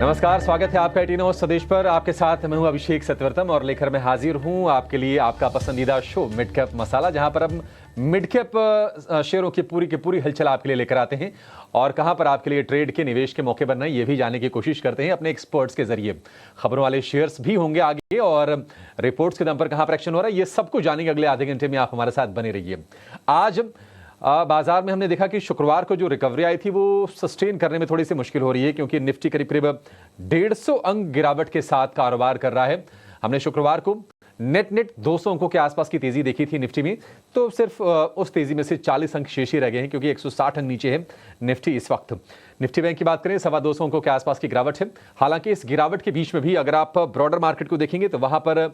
नमस्कार, स्वागत है आपका 18 स्वदेश पर। आपके साथ मैं हूं अभिषेक सत्यवर्तन और लेकर मैं हाजिर हूं आपके लिए आपका पसंदीदा शो मिड कैप मसाला, जहां पर हम मिड कैप शेयरों की पूरी हलचल आपके लिए लेकर आते हैं और कहां पर आपके लिए ट्रेड के निवेश के मौके बनना है ये भी जानने की कोशिश करते हैं अपने एक्सपर्ट्स के जरिए। खबरों वाले शेयर्स भी होंगे आगे और रिपोर्ट्स के दम पर कहां पर एक्शन हो रहा है ये सब कुछ जानेंगे अगले आधे घंटे में। आप हमारे साथ बने रहिए। आज बाजार में हमने देखा कि शुक्रवार को जो रिकवरी आई थी वो सस्टेन करने में थोड़ी सी मुश्किल हो रही है, क्योंकि निफ्टी करीब 150 अंक गिरावट के साथ कारोबार कर रहा है। हमने शुक्रवार को नेट 200 अंकों के आसपास की तेजी देखी थी निफ्टी में, तो सिर्फ उस तेजी में से 40 अंक शेष ही रह गए हैं, क्योंकि 160 अंक नीचे है निफ्टी इस वक्त। निफ्टी बैंक की बात करें 225 अंकों के आसपास की गिरावट है। हालांकि इस गिरावट के बीच में भी अगर आप ब्रॉडर मार्केट को देखेंगे तो वहां पर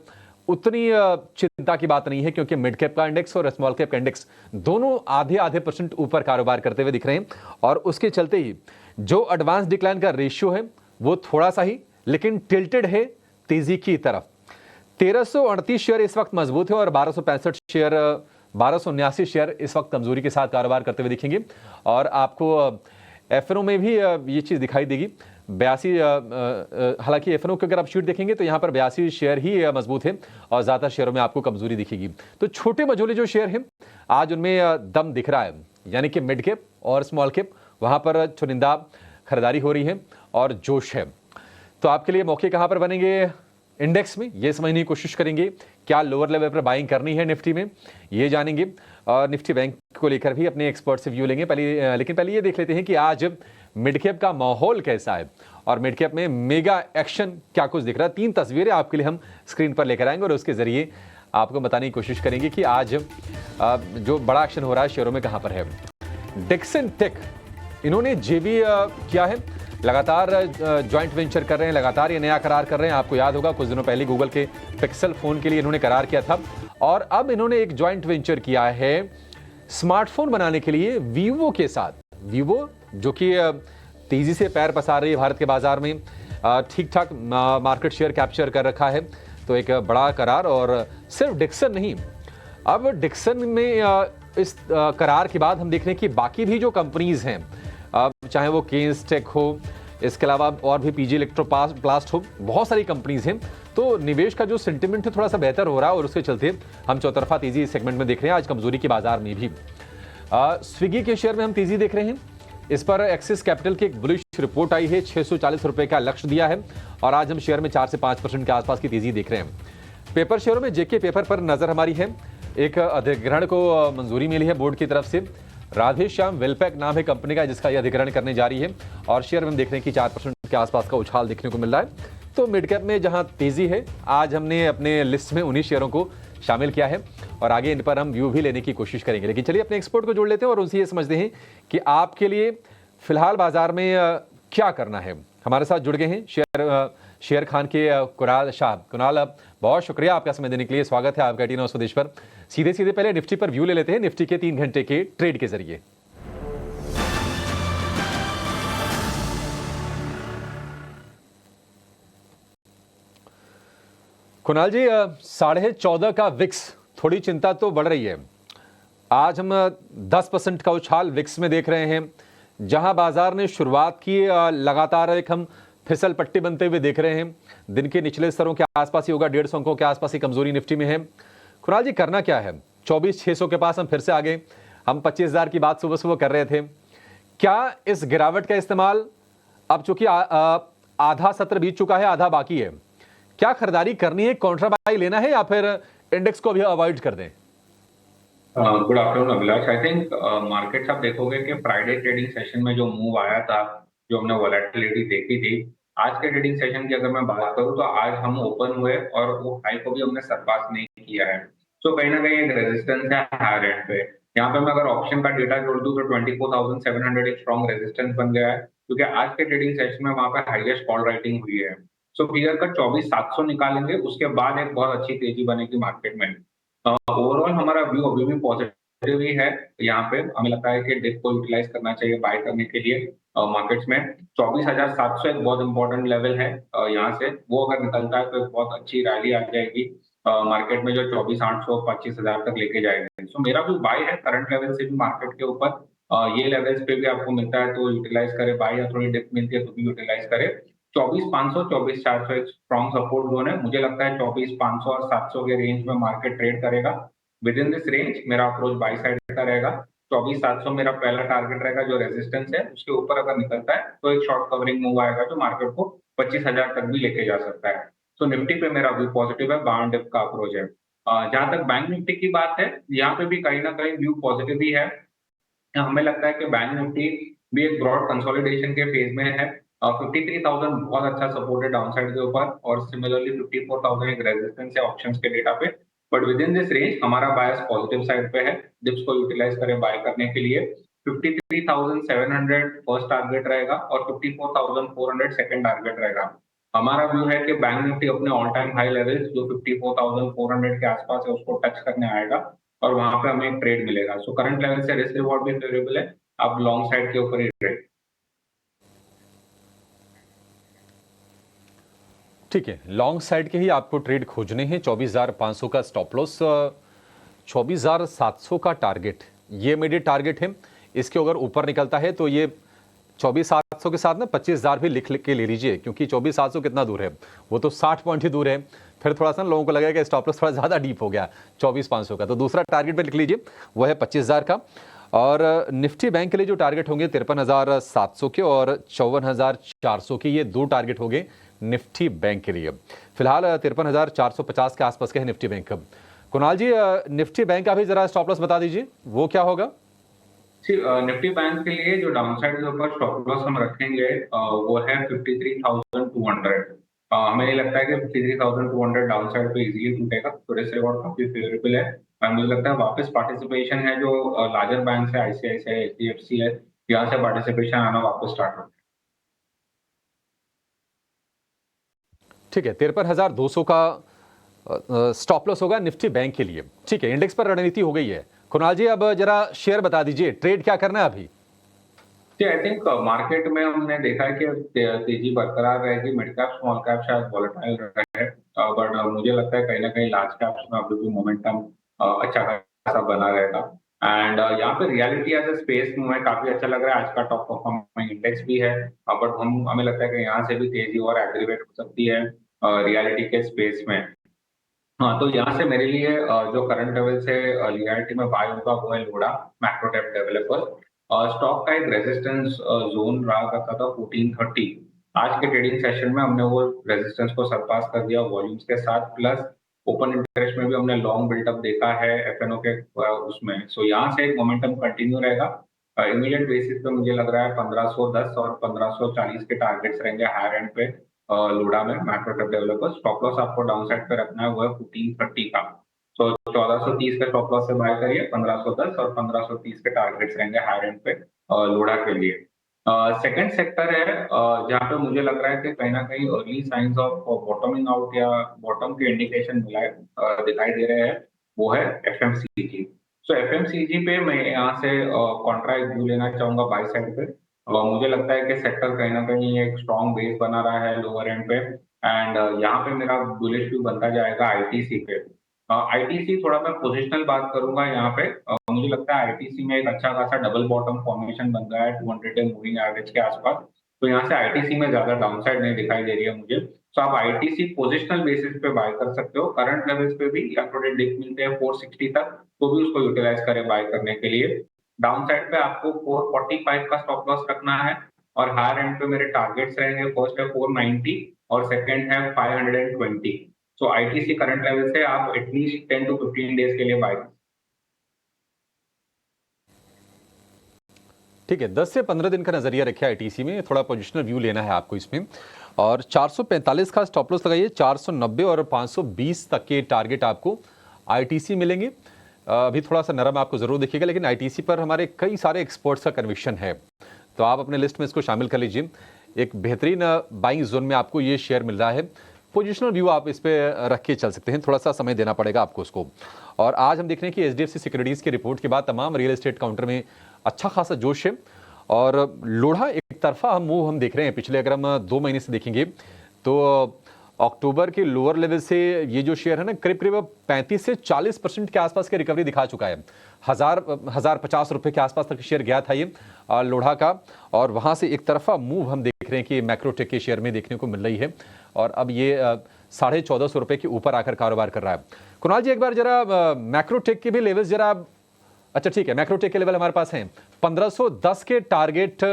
उतनी चिंता की बात नहीं है, क्योंकि मिड कैप का इंडेक्स और स्मॉल कैप का इंडेक्स दोनों आधे परसेंट ऊपर कारोबार करते हुए दिख रहे हैं। और उसके चलते ही जो एडवांस डिक्लाइन का रेशियो है वो थोड़ा सा ही लेकिन टिल्टेड है तेजी की तरफ। 1338 शेयर इस वक्त मजबूत है और 1279 शेयर इस वक्त कमजोरी के साथ कारोबार करते हुए दिखेंगे। और आपको एफएनओ में भी ये चीज दिखाई देगी। 82 हालांकि एफएनओ की अगर आप शीट देखेंगे तो यहाँ पर 82 शेयर ही मजबूत है और ज्यादा शेयरों में आपको कमजोरी दिखेगी। तो छोटे मझोले जो शेयर हैं आज उनमें दम दिख रहा है, यानी कि मिड कैप और स्मॉल कैप वहां पर चुनिंदा खरीदारी हो रही है और जोश है। तो आपके लिए मौके कहां पर बनेंगे इंडेक्स में ये समझने की कोशिश करेंगे। क्या लोअर लेवल पर बाइंग करनी है निफ्टी में ये जानेंगे और निफ्टी बैंक को लेकर भी अपने एक्सपर्ट से व्यू लेंगे। लेकिन पहले ये देख लेते हैं कि आज मिड कैप का माहौल कैसा है और मिड कैप में मेगा एक्शन क्या कुछ दिख रहा है। 3 तस्वीरें आपके लिए हम स्क्रीन पर लेकर आएंगे और उसके जरिए आपको बताने की कोशिश करेंगे कि आज जो बड़ा एक्शन हो रहा है शेयरों में कहां पर है। डिक्सन टेक इन्होंने जेबी किया है, लगातार ज्वाइंट वेंचर कर रहे हैं, लगातार ये नया करार कर रहे हैं। आपको याद होगा कुछ दिनों पहले गूगल के पिक्सल फोन के लिए इन्होंने करार किया था और अब इन्होंने एक ज्वाइंट वेंचर किया है स्मार्टफोन बनाने के लिए वीवो के साथ। वीवो जो कि तेजी से पैर पसार रही है भारत के बाजार में, ठीक ठाक मार्केट शेयर कैप्चर कर रखा है, तो एक बड़ा करार। और सिर्फ डिक्सन नहीं, अब डिक्सन में इस करार के बाद हम देख रहे हैं कि बाकी भी जो कंपनीज हैं, चाहे वो केन्स टेक हो, इसके अलावा और भी पीजी इलेक्ट्रोप्लास्ट हो, बहुत सारी कंपनीज हैं। तो निवेश का जो सेंटिमेंट है थोड़ा सा बेहतर हो रहा है और उसके चलते हम चौतरफा तेजी इस सेगमेंट में देख रहे हैं आज कमजोरी के बाजार में भी। स्विगी के शेयर में हम तेजी देख रहे हैं। इस पर एक्सिस कैपिटल की एक बुलिश रिपोर्ट आई है, 640 रुपए का लक्ष्य दिया है और आज हम शेयर में 4 से 5% के आसपास की तेजी देख रहे हैं। पेपर शेयरों में जेके पेपर पर नजर हमारी है। एक अधिग्रहण को मंजूरी मिली है बोर्ड की तरफ से। राधे श्याम वेलपैक नाम है कंपनी का जिसका यह अधिग्रहण करने जा रही है और शेयर में हम देख रहे हैं कि 4% के आसपास का उछाल देखने को मिल रहा है। तो मिड कैप में जहां तेजी है आज हमने अपने लिस्ट में उन्हीं शेयरों को शामिल किया है और आगे इन पर हम व्यू भी लेने की कोशिश करेंगे। लेकिन चलिए अपने एक्सपर्ट को जोड़ लेते हैं और उनसे ये समझते हैं कि आपके लिए फिलहाल बाजार में क्या करना है। हमारे साथ जुड़ गए हैं शेयर खान के कुणाल शाह। कुणाल, बहुत शुक्रिया आपका समय देने के लिए। स्वागत है आपका 18 स्वदेश पर। सीधे पहले निफ्टी पर व्यू ले लेते हैं, निफ्टी के 3 घंटे के ट्रेड के जरिए। कुणाल जी, 14.5 का विक्स, थोड़ी चिंता तो बढ़ रही है। आज हम 10% का उछाल विक्स में देख रहे हैं। जहां बाजार ने शुरुआत की लगातार एक हम फिसल पट्टी बनते हुए देख रहे हैं। दिन के निचले स्तरों के आसपास ही होगा, 150 अंकों के आसपास ही कमजोरी निफ्टी में है। कुणाल जी, करना क्या है? 24,600 के पास हम फिर से आ गए। हम 25,000 की बात सुबह कर रहे थे। क्या इस गिरावट का इस्तेमाल, अब चूंकि आधा सत्र बीत चुका है, आधा बाकी है, क्या खरीदारी करनी है, कॉन्ट्रा बाई लेना है या फिर इंडेक्स को भी अवॉइड कर दें? Good afternoon Abhilash. I think markets आप देखोगे कि फ्राइडे ट्रेडिंग सेशन में जो मूव आया था, जो हमने वोलेटिलिटी देखी थी, आज के ट्रेडिंग सेशन की अगर मैं बात करूं तो आज हम ओपन हुए और वो हाई को भी हमने सरपास नहीं किया है। सो कहीं ना कहीं एक रेजिस्टेंस है हायर एंड पे। यहाँ पे मैं अगर ऑप्शन का डेटा जोड़ दूं तो 24,700 एक स्ट्रॉन्ग रेजिस्टेंस बन गया है, क्योंकि आज के ट्रेडिंग सेशन में वहां पे हाईएस्ट कॉल राइटिंग हुई है। सो फिगर का 24,700 निकालेंगे, उसके बाद एक बहुत अच्छी तेजी बनेगी मार्केट में। ओवरऑल हमारा व्यू अभी भी पॉजिटिव ही है। यहाँ पे हमें लगता है कि डिप को यूटिलाइज करना चाहिए बाय करने के लिए मार्केट्स में। 24,700 एक बहुत इंपॉर्टेंट लेवल है। यहाँ से वो अगर निकलता है तो एक बहुत अच्छी रैली आ जाएगी मार्केट में, जो 24,800 25,000 तक लेके जाएगा। सो मेरा व्यू बाय है, करंट लेवल से भी मार्केट के ऊपर ये लेवल्स पे भी आपको मिलता है तो यूटिलाइज करे बाय, या थोड़ी डिप मिलती है तो भी यूटिलाइज करे। 24,500 24,400 एक स्ट्रॉन्ग सपोर्ट जोन है। मुझे लगता है 24,500 और 700 के रेंज में मार्केट ट्रेड करेगा। विद इन दिस रेंज मेरा अप्रोच बाई साइड का रहेगा। 24,700 मेरा पहला टारगेट रहेगा जो रेजिस्टेंस है, उसके ऊपर अगर निकलता है तो एक शॉर्ट कवरिंग मूव आएगा जो मार्केट को 25,000 तक भी लेके जा सकता है। तो निफ्टी पे मेरा व्यू पॉजिटिव है, बाय ऑन डिप का अप्रोच है। जहां तक बैंक निफ्टी की बात है, यहाँ पे भी कहीं ना कहीं व्यू पॉजिटिव ही है। हमें लगता है कि बैंक निफ्टी भी एक ब्रॉड कंसोलिडेशन के फेज में है। 53,000 बहुत अच्छा सपोर्ट है डाउनसाइड के ऊपर, और सिमिलरली 54,000 एक रेजिस्टेंस है ऑप्शंस के डेटा पे। But with in this range हमारा बायस पॉजिटिव साइड पे है, डिप्स को यूटिलाइज करें बाय करने के लिए। 53,700 फर्स्ट टारगेट रहेगा और 54,400 सेकंड टारगेट रहेगा। हमारा व्यू है कि बैंक निफ्टी अपने ऑल टाइम हाई लेवल्स जो 54,400 के आसपास है उसको टच करने आएगा, और वहां पे हमें एक ट्रेड मिलेगा। सो करंट लेवल से रिस्क रिवॉर्ड भी फेवरेबल है, आप लॉन्ग साइड के ऊपर ही ट्रेड। ठीक है, लॉन्ग साइड के ही आपको ट्रेड खोजने हैं। 24,500 का स्टॉप लॉस, 24,700 का टारगेट, ये इमीडिएट टारगेट है। इसके अगर ऊपर निकलता है तो ये 24,700 के साथ ना 25,000 भी लिख के ले लीजिए, क्योंकि 24,700 कितना दूर है, वो तो 60 पॉइंट ही दूर है। फिर थोड़ा सा लोगों को लगेगा कि स्टॉप लॉस थोड़ा ज़्यादा डीप हो गया 24,500 का, तो दूसरा टारगेट पे लिख लीजिए, वो है 25,000 का। और निफ्टी बैंक के लिए जो टारगेट होंगे 53,700 के और 54,400 के, ये दो टारगेट हो गए निफ्टी बैंक के लिए। फिलहाल 53,450 के आसपास का है निफ्टी बैंक। कुणाल जी, निफ्टी बैंक का भी जरा स्टॉप लॉस बता दीजिए, वो क्या होगा? निफ्टी बैंक के लिए जो डाउनसाइड के ऊपर स्टॉप लॉस हम रखेंगे वो है 53,200। हमें नहीं लगता है कि 53,200 डाउनसाइड पे इजीली टूटेगा, तो रिस्क रिवॉर्ड काफी फेवरेबल है। मुझे लगता है वापस पार्टिसिपेशन है जो लार्जर बैंक है, आईसीआईसीआई, एचडीएफसी है, यहाँ से पार्टिसिपेशन आना वापस स्टार्ट हो। ठीक है, 53,200 का स्टॉप लॉस होगा निफ्टी बैंक के लिए। ठीक है, इंडेक्स पर रणनीति हो गई है। कुणाल जी, अब जरा शेयर बता दीजिए, ट्रेड क्या करना है अभी? जी, आई थिंक मार्केट में हमने देखा है कि तेजी बरकरार रहेगी। मिड कैप स्मॉल कैप शायद वॉलेटाइल रहे, बट मुझे लगता है कहीं ना कहीं लार्ज कैप्स में अभी भी मोमेंटम अच्छा खासा बना रहेगा। एंड यहाँ पे रियलिटी एज ए स्पेस में काफी अच्छा लग रहा है। आज का टॉप परफॉर्मिंग इंडेक्स भी है, बट हमें लगता है कि यहाँ से भी तेजी और एग्रीवेट हो सकती है रियलिटी के स्पेस में। हाँ, तो यहाँ से मेरे लिए जो करंट लेवल से रियलिटी में बाय होगा वो है लोडा मैक्रोटेक डेवलपर। स्टॉक का एक रेजिस्टेंस जोन रहा करता था 1430। आज के ट्रेडिंग सेशन में हमने वो रेजिस्टेंस को सरपास कर दिया वॉल्यूम्स के साथ, प्लस ओपन इंटरेस्ट में भी हमने लॉन्ग बिल्डअप देखा है एफएनओ के उसमें। सो यहाँ से एक मोमेंटम कंटिन्यू रहेगा। इमीडिएट बेसिस पे मुझे लग रहा है 1510 और 1540 के टारगेट्स रहेंगे हायर एंड पे लोडा में मैक्रोटेक डेवलपर। स्टॉप लॉस आपको डाउन साइड पे रखना है, वो है 1430 का। तो 1430 का स्टॉप लॉस से बाय करिए, 1510 और 1530 के टारगेट्स रहेंगे हायर एंड पे लोडा के लिए। सेकंड सेक्टर है जहाँ पे मुझे लग रहा है कि कहीं ना कहीं early signs of bottoming out या बॉटम के इंडिकेशन दिखाई दे रहे हैं, वो है एफएमसीजी। सो एफएमसीजी पे मैं यहाँ से कॉन्ट्रैक्ट व्यू लेना चाहूंगा बाय साइड पे। मुझे लगता है कि सेक्टर कहीं ना कहीं एक स्ट्रॉन्ग बेस बना रहा है लोअर एंड पे, एंड यहाँ पे मेरा बुलिश व्यू बनता जाएगा आईटीसी पे। आईटीसी थोड़ा मैं पोजिशनल बात करूंगा यहाँ पे। मुझे लगता है आईटीसी में एक अच्छा खासा डबल बॉटम फॉर्मेशन बन रहा है 200 डे मूविंग एवरेज के आसपास। तो यहाँ से आईटीसी में ज्यादा डाउनसाइड नहीं दिखाई दे रही है मुझे। तो आप आईटीसी पोजिशनल बेसिस पे बाय कर सकते हो। करंट लेवल्स पे भी या थोड़े डिप मिलते हैं 460 तक, तो भी उसको यूटिलाइज करें बाय करने के लिए। डाउन साइड पे आपको 445 का स्टॉप लॉस रखना है, और हायर एंड पे मेरे टारगेट्स रहेंगे, फर्स्ट है 490 और सेकंड है 520। सो आईटीसी करंट लेवल से आप एटलीस्ट 10 टू 15 डेज के लिए बाय। ठीक है, 10 से 15 दिन का नजरिया रखिए आईटीसी में, थोड़ा पोजिशनल व्यू लेना है आपको इसमें। और 445 का स्टॉप लॉस लगाइए, 490 और 520 तक के टारगेट आपको आईटीसी मिलेंगे। अभी थोड़ा सा नरम आपको जरूर दिखेगा, लेकिन आईटीसी पर हमारे कई सारे एक्सपर्ट्स का कन्विक्शन है, तो आप अपने लिस्ट में इसको शामिल कर लीजिए। एक बेहतरीन बाइंग जोन में आपको ये शेयर मिल रहा है। पोजिशनल व्यू आप इस पे रख के चल सकते हैं, थोड़ा सा समय देना पड़ेगा आपको उसको। और आज हम देख रहे हैं कि एचडीएफसी सिक्योरिटीज की रिपोर्ट के बाद तमाम रियल एस्टेट काउंटर में अच्छा खासा जोश है, और लोढ़ा एक तरफा हम मूव हम देख रहे हैं पिछले, अगर हम 2 महीने से देखेंगे तो अक्टूबर के लोअर लेवल से ये जो शेयर है ना, करीब करीब 35 से 40% के आसपास की रिकवरी दिखा चुका है। 1050 रुपए के आसपास तक शेयर गया था ये लोढ़ा का, और वहां से एक तरफा मूव हम देख रहे हैं कि मैक्रोटेक के शेयर में देखने को मिल रही है और अब ये 1450 रुपये के ऊपर आकर कारोबार कर रहा है। कुणाल जी, एक बार जरा मैक्रोटेक के भी लेवल्स जरा, अच्छा ठीक है, मैक्रोटेक के लेवल हमारे पास हैं 1510 के टारगेट।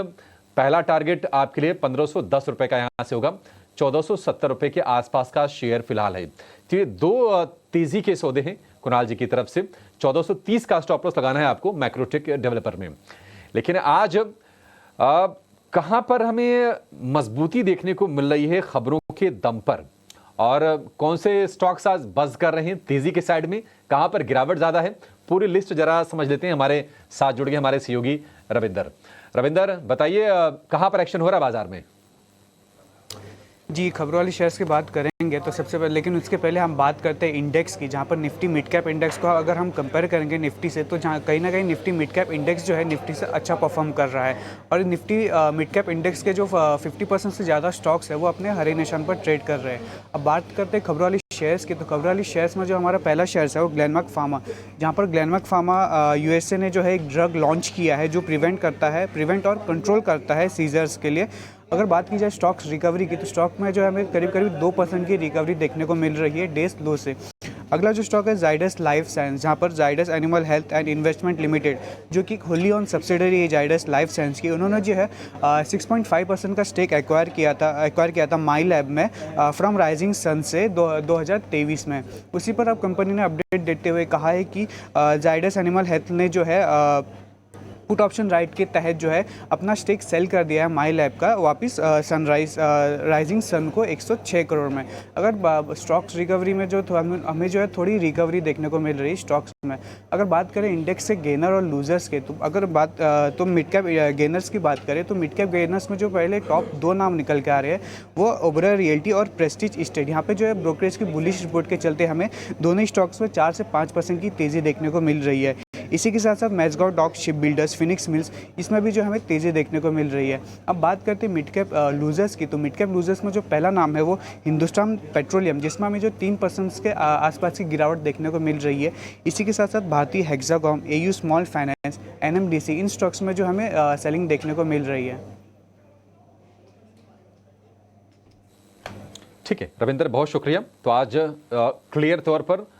पहला टारगेट आपके लिए 1510 रुपये का यहाँ से होगा, 1470 रुपये के आसपास का शेयर फिलहाल है। तो ये दो तेजी के सौदे हैं कुणाल जी की तरफ से। 1430 का स्टॉप लॉस लगाना है आपको मैक्रोटेक डेवलपर में। लेकिन आज कहां पर हमें मजबूती देखने को मिल रही है खबरों के दम पर, और कौन से स्टॉक्स आज बज़ कर रहे हैं तेजी के साइड में, कहां पर गिरावट ज्यादा है, पूरी लिस्ट जरा समझ लेते हैं। हमारे साथ जुड़ गए हमारे सहयोगी रविंदर, बताइए कहां पर एक्शन हो रहा है बाजार में? जी, खबरों वाली शेयर्स की बात करेंगे तो सबसे पहले, लेकिन उसके पहले हम बात करते हैं इंडेक्स की, जहां पर निफ्टी मिड कैप इंडेक्स को अगर हम कंपेयर करेंगे निफ्टी से, तो जहां कहीं ना कहीं निफ्टी मिड कैप इंडेक्स जो है निफ्टी से अच्छा परफॉर्म कर रहा है। और निफ्टी मिड कैप इंडेक्स के जो 50% से ज़्यादा स्टॉक्स है वो अपने हरे निशान पर ट्रेड कर रहे हैं। अब बात करते हैं खबरों वाली शेयर्स की, तो खबरों वाली शेयर्स में जो हमारा पहला शेयर्स है वो ग्लेनमार्क फार्मा, जहाँ पर ग्लेनमार्क फार्मा यूएसए ने जो है एक ड्रग लॉन्च किया है जो प्रिवेंट और कंट्रोल करता है सीजर्स के लिए। अगर बात की जाए स्टॉक्स रिकवरी की, तो स्टॉक में जो है हमें करीब 2% की रिकवरी देखने को मिल रही है डेज लो से। अगला जो स्टॉक है जाइडस लाइफ साइंस, जहाँ पर Zydus animal health and investment limited, जो कि होली ऑन सब्सिडरी है जाइडस लाइफ साइंस की, उन्होंने जो है 6.5% का स्टेक एक्वायर किया था माई लैब में फ्रॉम राइजिंग सन से 2023 में। उसी पर अब कंपनी ने अपडेट देते हुए कहा है कि जाइडस एनिमल हेल्थ ने जो है पुट ऑप्शन राइट के तहत जो है अपना स्टेक सेल कर दिया है माई लैब का वापस राइजिंग सन को 106 करोड़ में। अगर स्टॉक्स रिकवरी में जो हमें जो है थोड़ी रिकवरी देखने को मिल रही है स्टॉक्स में। अगर बात करें इंडेक्स से गेनर और लूजर्स के, तो मिड कैप गेनर्स की बात करें तो मिड कैप गेनर्स में जो पहले टॉप 2 नाम निकल के आ रहे हैं वो ओबेरॉय रियल्टी और प्रेस्टीज इस्टेट। यहाँ पे जो है ब्रोकरेज की बुलिश रिपोर्ट के चलते हमें दोनों स्टॉक्स में 4 से 5% की तेज़ी देखने को मिल रही है। इसी के साथ साथ मैजगांव डॉक शिप बिल्डर्स, फिनिक्स मिल्स, इसमें भी जो हमें तेज़ी देखने को मिल रही है। अब बात करते हैं मिड कैप लूजर्स की, तो मिड कैप लूजर्स में जो पहला नाम है वो हिंदुस्तान पेट्रोलियम, जिसमें हमें जो 3% के आसपास की गिरावट देखने को मिल रही है। इसी के साथ साथ भारतीय हेक्साकॉम, एयू स्मॉल फाइनेंस, एनएमडीसी, इन स्टॉक्स में जो हमें सेलिंग देखने को मिल रही है। ठीक है रविंदर, बहुत शुक्रिया। तो आज क्लियर तौर पर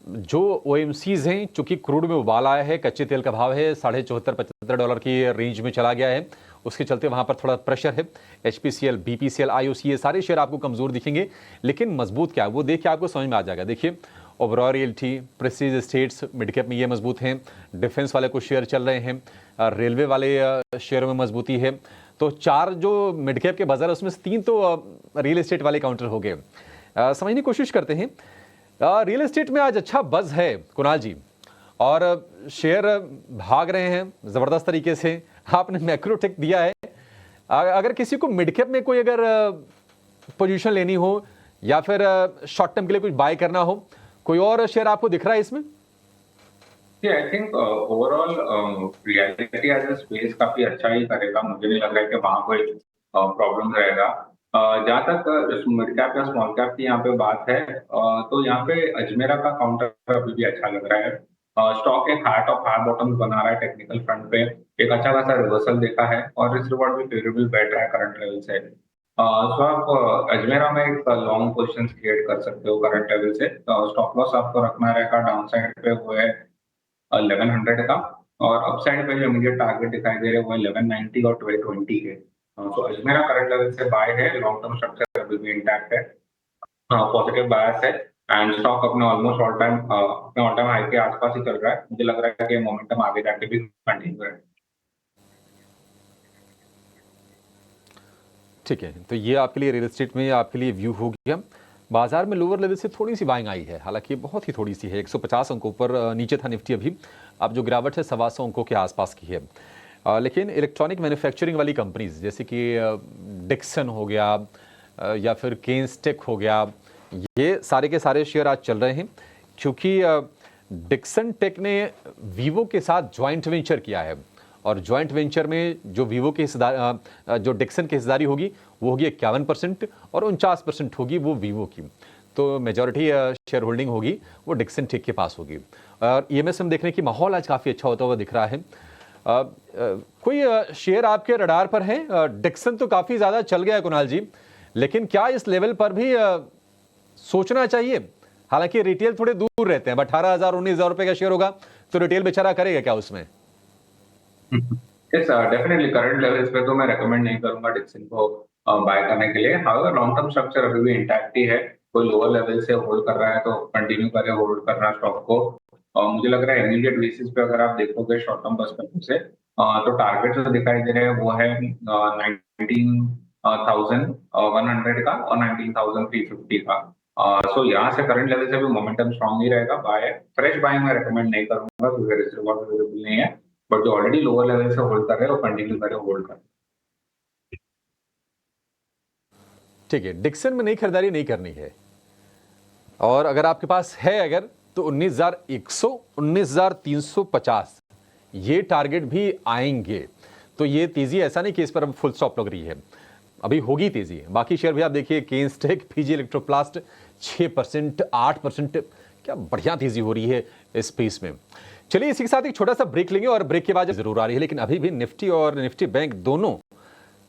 जो OMCs हैं, चूंकि क्रूड में उबाल आया है, कच्चे तेल का भाव है $74-75 की रेंज में चला गया है, उसके चलते वहां पर थोड़ा प्रेशर है। HPCL, BPCL, IOC, ये सारे शेयर आपको कमजोर दिखेंगे, लेकिन मजबूत क्या है वो देख के आपको समझ में आ जाएगा। देखिए Oberoi realty, Prestige estates mid cap में ये मजबूत हैं, डिफेंस वाले कुछ शेयर चल रहे हैं, रेलवे वाले शेयरों में मजबूती है। तो 4 जो मिड कैप के बाजार है उसमें से 3 तो रियल एस्टेट वाले काउंटर हो गए। समझने की कोशिश करते हैं। रियल एस्टेट में आज अच्छा बज़ है कुणाल जी, और शेयर भाग रहे हैं ज़बरदस्त तरीके से। आपने मैक्रोटेक दिया है, अगर किसी को मिड कैप में कोई अगर पोजीशन लेनी हो या फिर शॉर्ट टर्म के लिए कुछ बाय करना हो, कोई और शेयर आपको दिख रहा है इसमें? I think overall reality as a space काफी अच्छा ही करेगा। मुझे नहीं लग रहा है कि वहाँ कोई प्रॉब्लम रहेगा। जहाँ तक मिड कैप या स्मॉल कैप की यहाँ पे बात है, तो यहाँ पे अजमेरा का काउंटर अभी भी अच्छा लग रहा है। स्टॉक एक हार्ट ऑफ हार्ट बॉटम बना रहा है टेक्निकल फ्रंट पे, एक अच्छा खासा रिवर्सल देखा है और रिस्क रिवॉर्ड भी फेवरेबल बैठ रहा है करंट लेवल से। सो आप अजमेरा में एक लॉन्ग पोजिशन क्रिएट कर सकते हो करंट लेवल से। स्टॉप लॉस आपको रखना रहेगा डाउन साइड पे वो है 1100 का, और अपसाइड पे जो मुझे टारगेट दिखाई दे रहे हैं वो 1190 और 1220 के। तो अजमेरा करंट लेवल से बाय है, लॉन्ग टर्म स्ट्रक्चर अभी भी इंटैक्ट है, पॉजिटिव बायस है, एंड स्टॉक अपने ऑलमोस्ट ऑल टाइम हाई के आसपास ही चल रहा है। मुझे लग रहा है कि मोमेंटम आगे जाके भी कंटिन्यू है। ठीक है, तो ये आपके लिए रियल एस्टेट में आपके लिए व्यू हो गया। बाजार में लोअर लेवल से थोड़ी सी बाइंग आई है, हालांकि बहुत ही थोड़ी सी है, 150 अंकों पर नीचे था निफ्टी अभी। अब जो गिरावट है 125 अंकों के आसपास की है। लेकिन इलेक्ट्रॉनिक मैन्युफैक्चरिंग वाली कंपनीज जैसे कि डिक्सन हो गया या फिर केन्सटेक हो गया, ये सारे के सारे शेयर आज चल रहे हैं, क्योंकि डिक्सन टेक ने वीवो के साथ ज्वाइंट वेंचर किया है, और ज्वाइंट वेंचर में जो वीवो की जो डिक्सन की हिस्सेदारी होगी वो होगी 51% और 49% होगी वो वीवो की। तो मेजॉरिटी शेयर होल्डिंग होगी वो डिक्सन टेक के पास होगी। और EMS में देखने की माहौल आज काफ़ी अच्छा होता हुआ दिख रहा है। कोई शेयर आपके रडार पर है? डिक्सन तो काफी ज्यादा चल गया है कुणाल जी, लेकिन क्या इस लेवल पर भी सोचना चाहिए? हालांकि रिटेल थोड़े दूर रहते हैं, 18,000 19,000 रुपए का शेयर होगा तो रिटेल बेचारा करेगा क्या उसमें? यस डेफिनेटली करंट लेवल्स पे तो मैं रेकमेंड नहीं करूंगा डिक्सन को बाय करने के लिए। हाउएवर लॉन्ग टर्म स्ट्रक्चर अभी भी इंटैक्ट ही है। कोई लोअर लेवल से होल्ड कर रहा है तो कंटिन्यू करे होल्ड करना स्टॉक को। और मुझे लग रहा है इमीडिएट बेसिस पे अगर आप देखोगे शॉर्ट टर्म पर्सपेक्टिव से तो टारगेट जो दिखाई दे रहे हैं वो है 19,100 का और 19,350 का। सो यहाँ से करंट लेवल से भी मोमेंटम स्ट्रांग ही रहेगा। बाय फ्रेश बाय मैं रेकमेंड नहीं करूंगा क्योंकि रिस्क रिवॉर्ड अवेलेबल नहीं है। बट जो ऑलरेडी लोअर लेवल से होल्ड कर रहे हैं वो कंटिन्यू करें होल्ड करें। ठीक है, डिक्सन में नई खरीदारी नहीं करनी है, और अगर आपके पास है अगर तो 19,100 19,350 ये टारगेट भी आएंगे। तो ये तेजी ऐसा नहीं कि इस पर अब फुल स्टॉप लग रही है, अभी होगी तेजी। बाकी शेयर भी आप देखिए, केन्सटेक, पीजी इलेक्ट्रोप्लास्ट 6% 8%, क्या बढ़िया तेजी हो रही है इस स्पेस में। चलिए इसी के साथ एक छोटा सा ब्रेक लेंगे और ब्रेक के बाद जरूर आ रही है, लेकिन अभी भी निफ्टी और निफ्टी बैंक दोनों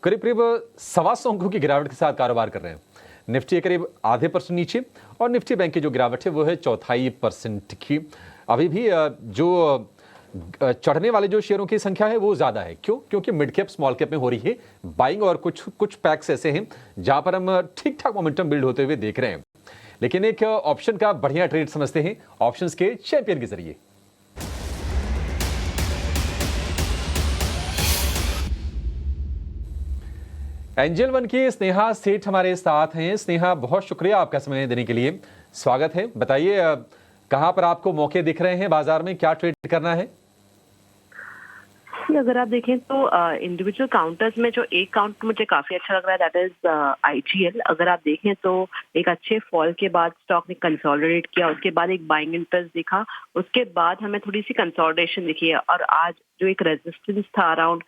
करीब करीब 125 अंकों की गिरावट के साथ कारोबार कर रहे हैं। निफ्टी करीब आधे % नीचे और निफ्टी बैंक की जो गिरावट है वो है 0.25% की। अभी भी जो चढ़ने वाले जो शेयरों की संख्या है वो ज्यादा है। क्यों? क्योंकि मिड कैप स्मॉल कैप में हो रही है बाइंग, और कुछ पैक्स ऐसे हैं जहां पर हम ठीक ठाक मोमेंटम बिल्ड होते हुए देख रहे हैं। लेकिन एक ऑप्शन का बढ़िया ट्रेड समझते हैं ऑप्शंस के चैंपियन के जरिए। एंजल वन की स्नेहा सेठ हमारे साथ हैं। स्नेहा, बहुत शुक्रिया आपका समय देने के लिए, स्वागत है। बताइए कहां पर आपको मौके दिख रहे हैं बाजार में, क्या ट्रेड करना है? अगर आप देखें तो इंडिविजुअल काउंटर्स में जो एक काउंटर मुझे काफी अच्छा लग रहा है, दैट इज आईजीएल। अगर आप देखें तो एक अच्छे फॉल के बाद स्टॉक ने कंसोलिडेट किया, उसके बाद एक बाइंग इंटरेस्ट दिखा, उसके बाद हमें थोड़ी सी कंसोलिडेशन दिखी है, और आज जो एक रेजिस्टेंस था अराउंड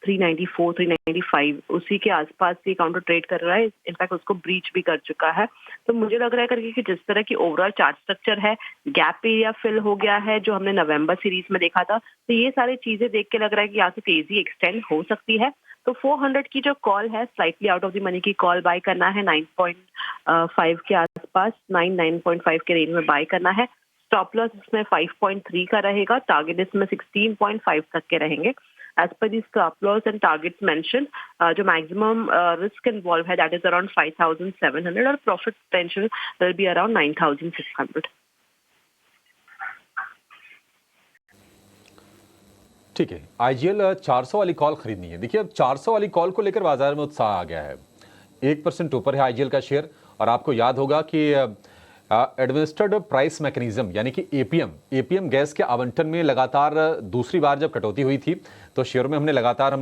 394 395 उसी के आसपास ये काउंटर ट्रेड कर रहा है। इनफैक्ट उसको ब्रीच भी कर चुका है। तो मुझे लग रहा है करके कि जिस तरह की ओवरऑल चार्ट स्ट्रक्चर है, गैप एरिया फिल हो गया है जो हमने नवंबर सीरीज में देखा था, तो ये सारी चीजें देख के लग रहा है कि यहाँ से तेजी एक्सटेंड हो सकती है। तो 400 की जो कॉल है, slightly out of the money की कॉल बाय करना है 9.5 के आसपास, 9.5 के रेंज में बाय करना है। स्टॉप लॉस इसमें 5.3 का रहेगा, टारगेट इसमें 16.5 तक के रहेंगे। As per the stop loss and targets mentioned, जो maximum risk involved है that is around 5,700 और profit potential will be around 9,600. ठीक है, आईजीएल 400 वाली कॉल खरीदनी है। देखिए अब 400 वाली कॉल को लेकर बाजार में उत्साह आ गया है, 1% ऊपर है आईजीएल का शेयर। और आपको याद होगा कि एडमिनिस्ट्रेड प्राइस मैकेनिज्म यानी कि एपीएम गैस के आवंटन में लगातार दूसरी बार जब कटौती हुई थी तो शेयर में हमने लगातार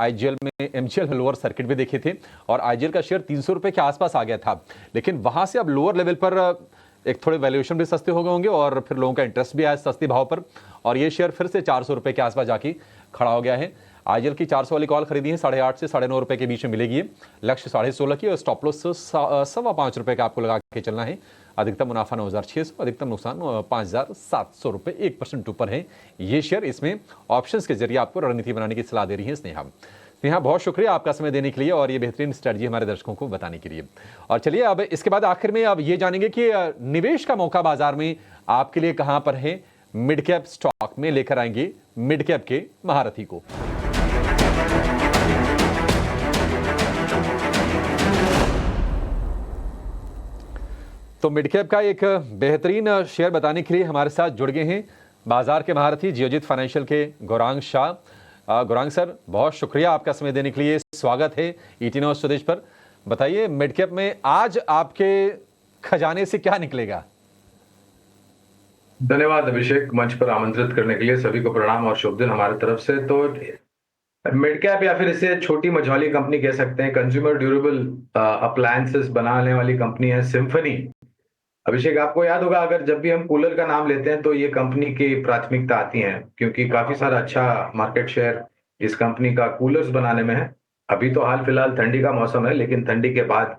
आईजीएल में एमजीएल लोअर सर्किट भी देखे थे, और आईजीएल का शेयर 300 रुपए के आसपास आ गया था। लेकिन वहां से अब लोअर लेवल पर एक थोड़े वैल्यूएशन भी सस्ते हो गए होंगे और फिर लोगों का इंटरेस्ट भी आया सस्ते भाव पर, और ये शेयर फिर से 400 रुपए के आसपास जाके खड़ा हो गया है। आईजीएल की 400 वाली कॉल खरीदी है, 8.5 से 9.5 रुपए के बीच में मिलेगी। लक्ष्य 16.5 की और स्टॉप लॉस 5.25 रुपए का आपको लगा के चलना है। अधिकतम मुनाफा 9,600, अधिकतम नुकसान 5,700 रुपए, 1% ऊपर है ये शेयर। इसमें ऑप्शंस के जरिए आपको रणनीति बनाने की सलाह दे रही है स्नेहा, बहुत शुक्रिया आपका समय देने के लिए और ये बेहतरीन स्ट्रेटजी हमारे दर्शकों को बताने के लिए। और चलिए अब इसके बाद आखिर में अब ये जानेंगे कि निवेश का मौका बाजार में आपके लिए कहां पर है। मिड कैप स्टॉक में लेकर आएंगे मिड कैप के महारथी को। तो मिड कैप का एक बेहतरीन शेयर बताने के लिए हमारे साथ जुड़ गए हैं बाजार के महारथी जियोजित फाइनेंशियल के गौरांग शाह। गौरांग सर, बहुत शुक्रिया आपका समय देने के लिए, स्वागत है ईटी न्यूज़ स्वदेश पर। बताइए मिड कैप में आज आपके खजाने से क्या निकलेगा? धन्यवाद अभिषेक, मंच पर आमंत्रित करने के लिए। सभी को प्रणाम और शुभ दिन हमारी तरफ से। तो मिड कैप या फिर इसे छोटी मझौली कंपनी कह सकते हैं, कंज्यूमर ड्यूरेबल अप्लायंसेस बनाने वाली कंपनी है सिम्फनी। अभिषेक, आपको याद होगा अगर जब भी हम कूलर का नाम लेते हैं तो ये कंपनी की प्राथमिकता आती है, क्योंकि काफी सारा अच्छा मार्केट शेयर इस कंपनी का कूलर्स बनाने में है। अभी तो हाल फिलहाल ठंडी का मौसम है, लेकिन ठंडी के बाद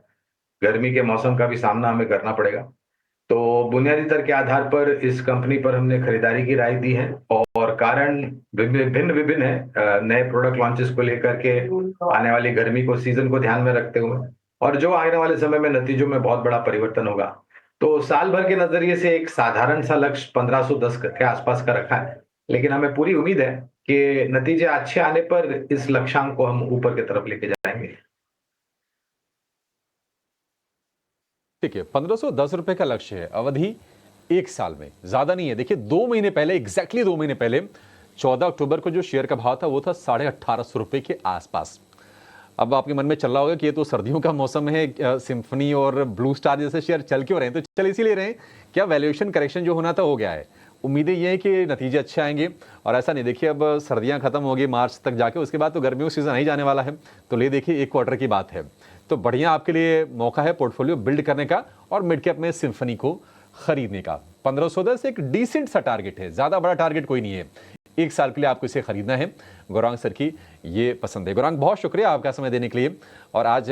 गर्मी के मौसम का भी सामना हमें करना पड़ेगा। तो बुनियादी दर के आधार पर इस कंपनी पर हमने खरीदारी की राय दी है और कारण भिन्न विभिन्न है, नए प्रोडक्ट लॉन्चेस को लेकर के, आने वाली गर्मी को, सीजन को ध्यान में रखते हुए, और जो आने वाले समय में नतीजों में बहुत बड़ा परिवर्तन होगा। तो साल भर के नजरिए से एक साधारण सा लक्ष्य 1510 के आसपास का रखा है, लेकिन हमें पूरी उम्मीद है कि नतीजे अच्छे आने पर इस लक्ष्यांक को हम ऊपर की तरफ लेके जाएंगे। ठीक है, 1510 रुपए का लक्ष्य है, अवधि 1 साल में, ज्यादा नहीं है। देखिए 2 महीने पहले, एग्जैक्टली 2 महीने पहले 14 अक्टूबर को जो शेयर का भाव था वो था 1850 रुपए के आसपास। अब आपके मन में चल रहा होगा कि ये तो सर्दियों का मौसम है, सिम्फनी और ब्लू स्टार जैसे शेयर चल क्यों रहे हैं? तो चल इसीलिए रहे हैं, क्या वैल्यूएशन करेक्शन जो होना था हो गया है। उम्मीदें ये हैं कि नतीजे अच्छे आएंगे, और ऐसा नहीं, देखिए अब सर्दियां खत्म होगी मार्च तक जाके, उसके बाद तो गर्मियों सीजन नहीं जाने वाला है। तो ले देखिए 1 क्वार्टर की बात है, तो बढ़िया आपके लिए मौका है पोर्टफोलियो बिल्ड करने का और मिड कैप में सिम्फनी को खरीदने का। 1510 एक डिसेंट सा टारगेट है, ज्यादा बड़ा टारगेट कोई नहीं है। 1 साल के लिए आपको इसे खरीदना है। गौरांग सर की ये पसंद है। गौरांग, बहुत शुक्रिया आपका समय देने के लिए, और आज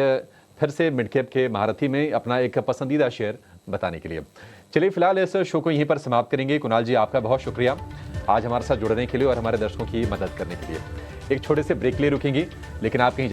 फिर से मिड कैप के महारथी में अपना एक पसंदीदा शेयर बताने के लिए। चलिए फिलहाल इस शो को यहीं पर समाप्त करेंगे। कुणाल जी, आपका बहुत शुक्रिया आज हमारे साथ जुड़ने के लिए और हमारे दर्शकों की मदद करने के लिए। एक छोटे से ब्रेक ले रुकेंगे, लेकिन आप कहीं